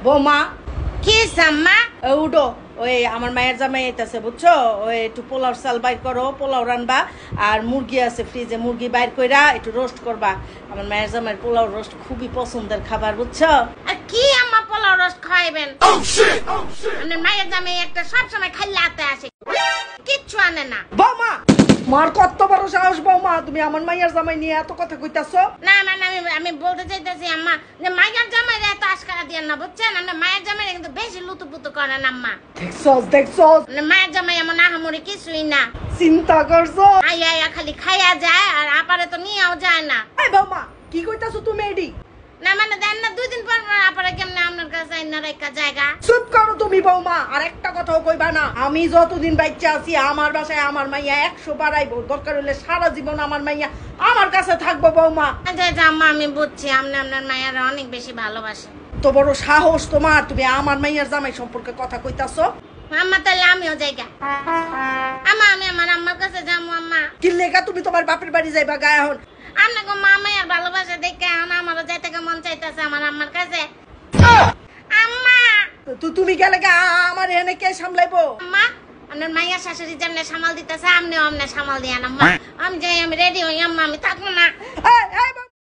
বৌমা কি সাম্মা উডো ওই আমার মায়ের জামাই আইতাছে বুঝছো, ওই একটু পোলাও চাল বাইর করো, পোলাও রানবা। আর মুরগি আছে ফ্রিজে, মুরগি বাইর কইরা একটু রোস্ট করবা। আমার মায়ের জামাইয়ের পোলাও রোস্ট খুবই পছন্দের খাবার বুঝছো। আর কি আম্মা পোলাও রোস্ট খাইবেন? আমার মায়ের জামাই একটা সব সময় খাইলাতে আসে, কিচ্ছু আনে না। বৌমা মার কত বড় সাহস বৌমা, তুমি আমার মায়ের জামাই নিয়ে এত কথা কইতাছো? না মানে আমি বলতে চাইতেছি আম্মা যে মায়ের জামাই এত আশকারা দিয়ে না বুঝছেন, আমরা মায়ের জামাই কিন্তু বেশি লুতুপুতু করেন আম্মা। দেখছস মায়ের জামাই এমন আহামরি কিছুই না, চিন্তা করছো? আইয়া খালি খাইয়া যায় আর আপারে তো নিয়েও যায় না। এই বৌমা কি কইতাছো তুমি এডি? না মানে দেন না 2 দিন পর আপারে কেমনে আপনার কাছে আইনা রেখা জায়গা। চুপ করো তুমি বৌমা, আর একটা কথাও কইবা না। আমি যতদিন বাচ্চা আছি আমার বাসায় আমার মাইয়া 100 বাড়াইবো, দরকার হলে সারা জীবন আমার মাইয়া আমার কাছে থাকবো বৌমা। আচ্ছা আম্মা আমি বুঝছি আপনি আপনার মায়ের অনেক বেশি ভালোবাসেন। তো বড় সাহস তোমার, তুমি আমার মাইয়ার জামাই সম্পর্কে কথা কইতাছো? আম্মা তাহলে আমিও জায়গা আম্মা, আমি আমার আম্মার কাছে যাবো। আম্মা কি লেগা তুমি তোমার বাপের বাড়ি যাইবা গায়ে হন? আপনাকে মামাই আর ভালোবাসা দেখে এখন আমারও যাইতে মন চাইতেছে আমার আম্মার কাছে। আম্মা তুমি গেলে আমার এনে কে সামলাইবো? আম্মা আপনার মাইয়া শাশুড়ি যেমনে সামাল দিতেছে আপনিও আমনে সামাল দিয়ে আম্মা। আমি যাই, আমি রেডি হই আম্মা, আমি থাকবো না। এই